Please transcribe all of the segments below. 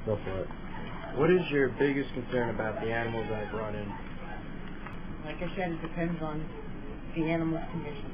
Go for it. What is your biggest concern about the animals that are brought in? Like I said, it depends on the animal's condition.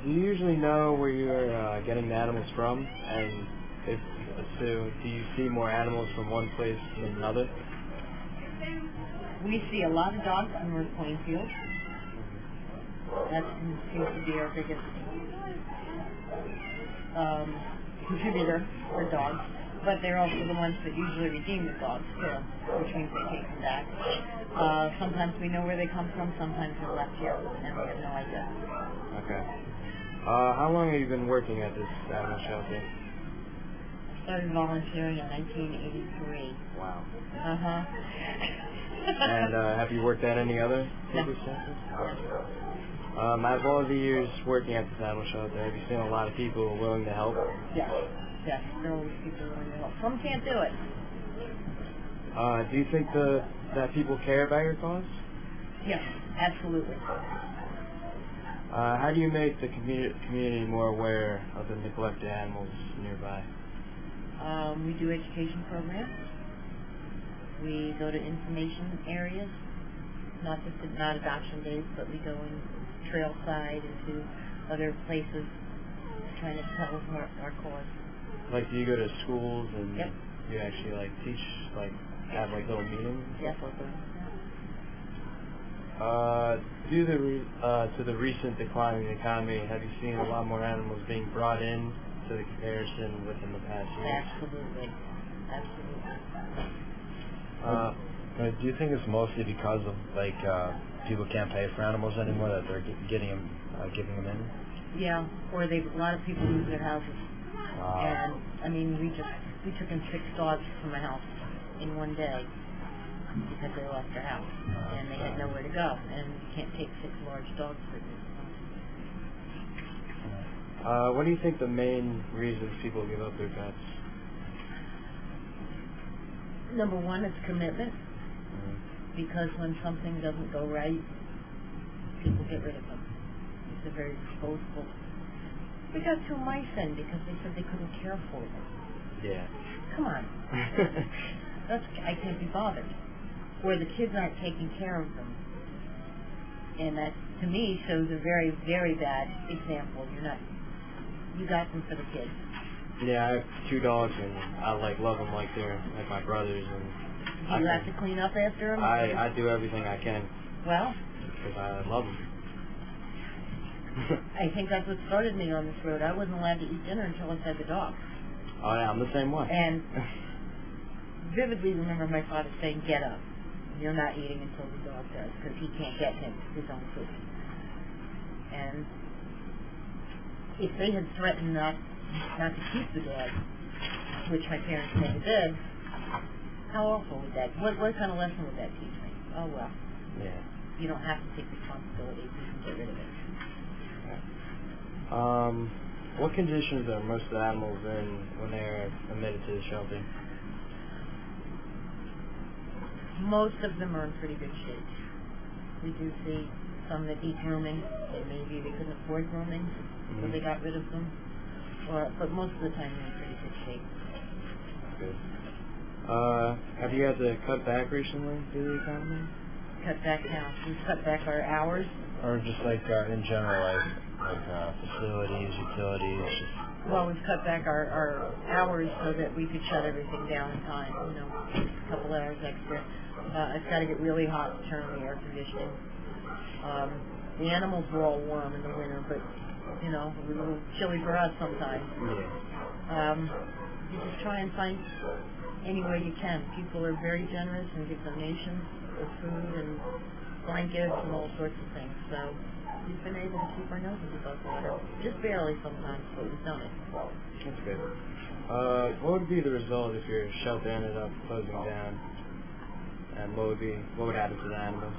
Do you usually know where you're getting the animals from? And if so, do you see more animals from one place than another? We see a lot of dogs in North Plainfield. That seems to be our biggest contributor for dogs. But they're also the ones that usually redeem the dogs too, which means they take them back. Sometimes we know where they come from, sometimes they're left here, and we have no idea. Okay. How long have you been working at this animal shelter? I started volunteering in 1983. Wow. Uh-huh. And have you worked at any other shelters? Out of all the years working at this animal shelter, have you seen a lot of people willing to help? Yes. Yes, there are always people willing to help. Some can't do it. Do you think that people care about your cause? Yes, absolutely. How do you make the community more aware of the neglected animals nearby? We do education programs. We go to information areas, not adoption days, but we go in trailside and to other places trying to tell our cause. Like, do you go to schools and Yep. you actually teach, have little meetings and Yes. stuff like that? Due to the recent decline in the economy, have you seen a lot more animals being brought in to the comparison within the past years? Absolutely. Do you think it's mostly because of people can't pay for animals anymore that they're giving them in? Yeah, or a lot of people lose their houses. Wow. And I mean, we took in 6 dogs from a house in one day because they lost their house and they had nowhere to go, and you can't take 6 large dogs with you. What do you think the main reasons people give up their pets? Number one, it's commitment, because when something doesn't go right, people get rid of them. It's a very disposable. We got 2 mice in because they said they couldn't care for them. Yeah. Come on. I can't be bothered. Or the kids aren't taking care of them. And that, to me, shows a very, very bad example. You got them for the kids. Yeah, I have 2 dogs, and I love them like they're like my brothers. And Do you have to clean up after them? I do everything I can. Well, because I love them. I think that's what started me on this road. I wasn't allowed to eat dinner until I fed the dog. Oh yeah, I'm the same way. And vividly remember my father saying, "Get up. You're not eating until the dog does, because he can't get his own food." And if they had threatened not to keep the dog, which my parents never did, how awful would that? What kind of lesson would that teach me? Oh well. Yeah. You don't have to take responsibility. You can get rid of it. What conditions are most of the animals in when they're admitted to the shelter? Most of them are in pretty good shape. We do see some that need grooming, and maybe they couldn't afford grooming, so they got rid of them. But most of the time they're in pretty good shape. Good. Have you had to cut back recently due to the economy? Cut back now. We've cut back our hours. Or just in general, facilities, utilities. Well, we've cut back our hours so that we could shut everything down in time. A couple hours extra. It's got to get really hot to turn on the air conditioning. The animals were all warm in the winter, but it was a little chilly for us sometimes. Yeah. You just try and find any way you can. People are very generous and give donations of food and blankets and all sorts of things. So we've been able to keep our noses above water. Just barely sometimes, but we've done it. That's good. What would be the result if your shelter ended up closing down? And what would happen to the animals?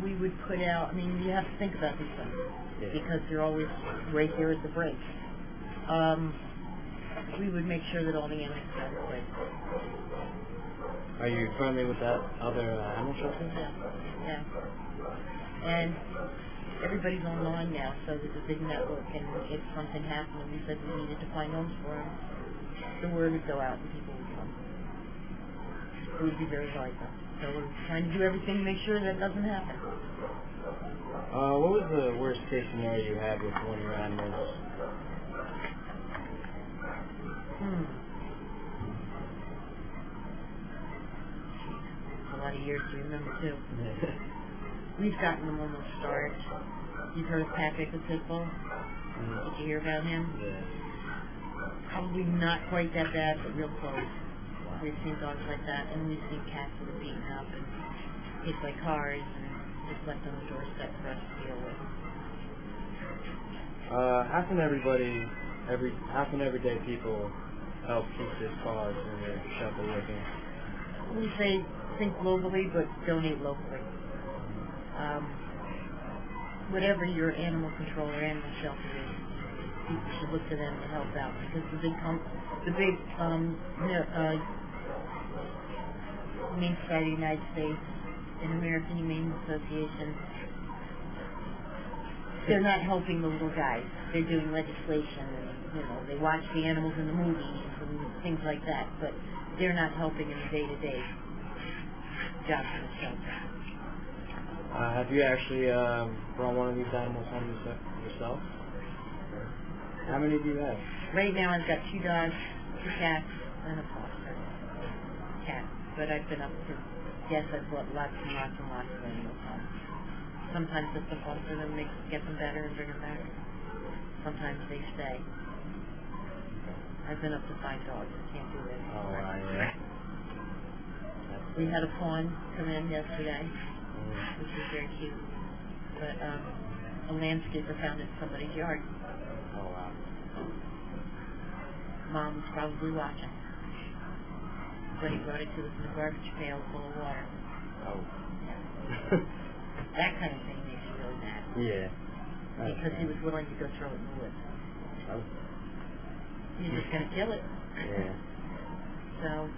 We would put out, you have to think about these things, because they're always right there at the break. We would make sure that all the animals got a place. Are you friendly with that other animal shelter? Yeah. And everybody's online now, so there's a big network, and if something happened and we said we needed to find homes for them, the word would go out and people would come. It would be very valuable. So we're trying to do everything to make sure that doesn't happen. What was the worst case scenario you had with one of your animals? A lot of years to remember, too. We've gotten them almost starved. You've heard of Patrick the Pit Bull? Did you hear about him? Yeah. Probably not quite that bad, but real close. We've seen dogs like that, and we've seen cats that are beaten up and hit by cars and just left on the doorstep for us to deal with. How can everyday people help keep this cause and their shelter working? We say think globally, but donate locally. Whatever your animal control or animal shelter is, people should look to them to help out, because the big Humane Society of the United States and American Humane Association, they're not helping the little guys. They're doing legislation, and they watch the animals in the movies and things like that, but they're not helping in the day-to-day job for the shelter. Have you actually brought one of these animals home yourself? How many do you have? Right now I've got 2 dogs, 2 cats, and a foster cat. But I've been up to, yes, I've brought lots and lots and lots of animals home. Sometimes just to foster them, get them better and bring them back. Sometimes they stay. I've been up to 5 dogs. I can't do that anymore. Oh, wow, yeah. We had a fawn come in yesterday, which was very cute. But a landscaper found it in somebody's yard. Oh, wow. Mom's probably watching. But he brought it to us in a garbage pail full of water. Oh. Yeah. That kind of thing makes you really mad. Yeah. Because he was willing to go throw it in the woods. Oh. You're just going to kill it. Yeah. So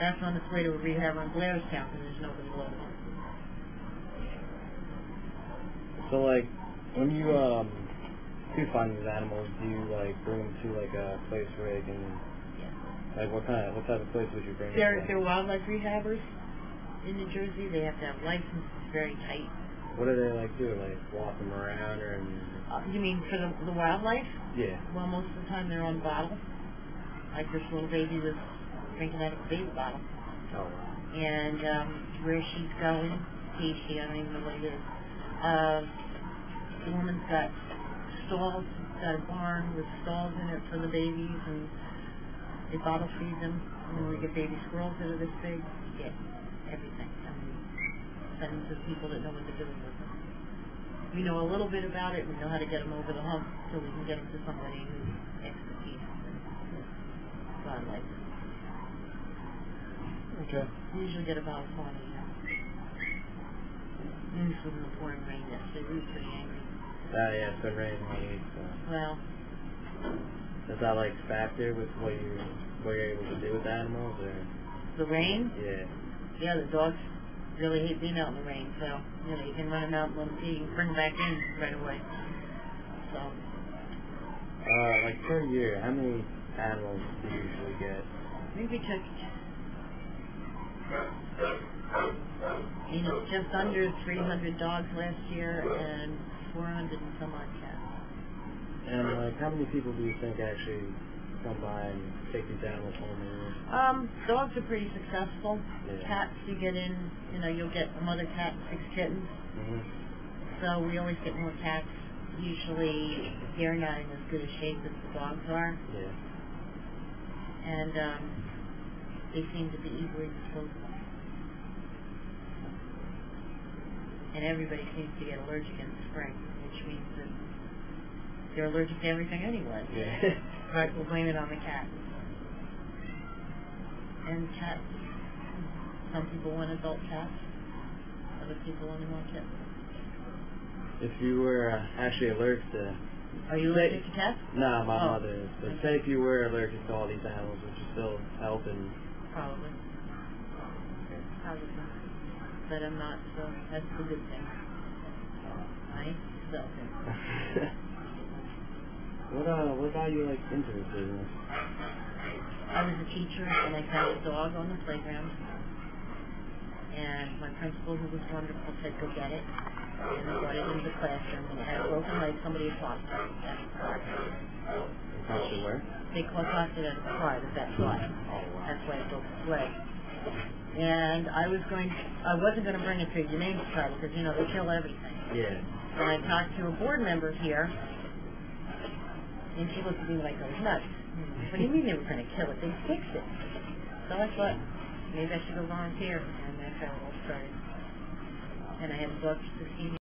that's on its way to a rehab on Blairstown, and there's nobody local. So, like, when you do find these animals, do you bring them to a place where they can? Yeah. What type of place would you bring them to? They're wildlife rehabbers in New Jersey. They have to have licenses very tight. What do they do? Walk them around, or? You mean for the wildlife? Yeah. Well, most of the time they're on bottle. Like this little baby was drinking out of a baby bottle. Oh, wow. And where she's going, she, I don't even know what it is. The woman's got stalls, got a barn with stalls in it for the babies, and they bottle feed them. And when we get baby squirrels that are this big, we get everything. And we send them to people that know what they're doing with them. We know a little bit about it. We know how to get them over the hump so we can get them to somebody who's expertise in wildlife. Okay. We usually get about a fawn a year. This was in the pouring rain yesterday. We were pretty angry. Yeah, it's been raining all week, so. Well, does that factor with what you're able to do with the animals, or? the rain? Yeah. Yeah, the dogs really hate being out in the rain, so you can run them out and let them pee. You can bring them back in right away. So. Per year, how many animals do you usually get? I think we took, just under 300 dogs last year and 400 and some odd cats. And how many people do you think actually come by and take these animals home? Dogs are pretty successful. Yeah. Cats, you get in, you'll get a mother cat, 6 kittens. Mm-hmm. So we always get more cats. Usually they're not in as good a shape as the dogs are. Yeah. And they seem to be easily disposable. And everybody seems to get allergic in the spring, which means that they're allergic to everything anyway. Yeah. Right, we'll blame it on the cat. And cats, some people want adult cats, other people want more kittens. If you were actually allergic to... Are you allergic to cats? No, my mother is. But Okay. say if you were allergic to all these animals, would you still help and... Probably. Okay. Probably. But I'm not, so that's the good thing. Right? myself in. What got you like into this business? I was a teacher and I found a dog on the playground. And my principal, who was wonderful, said, go get it. And I brought it into the classroom, and it had a broken leg. Somebody had tossed it at its pride. Tossed it where? They tossed it at its pride, at that fly. Oh, wow. That's why it broke its leg. And I wasn't going to bring it to the Humane Society because, you know, they kill everything. Yeah. And I talked to a board member here, and she looked at me like I was nuts. What do you mean they were going to kill it? They fixed it. So I thought, maybe I should go volunteer, and that's how it all started. And I had a dog for 16 years.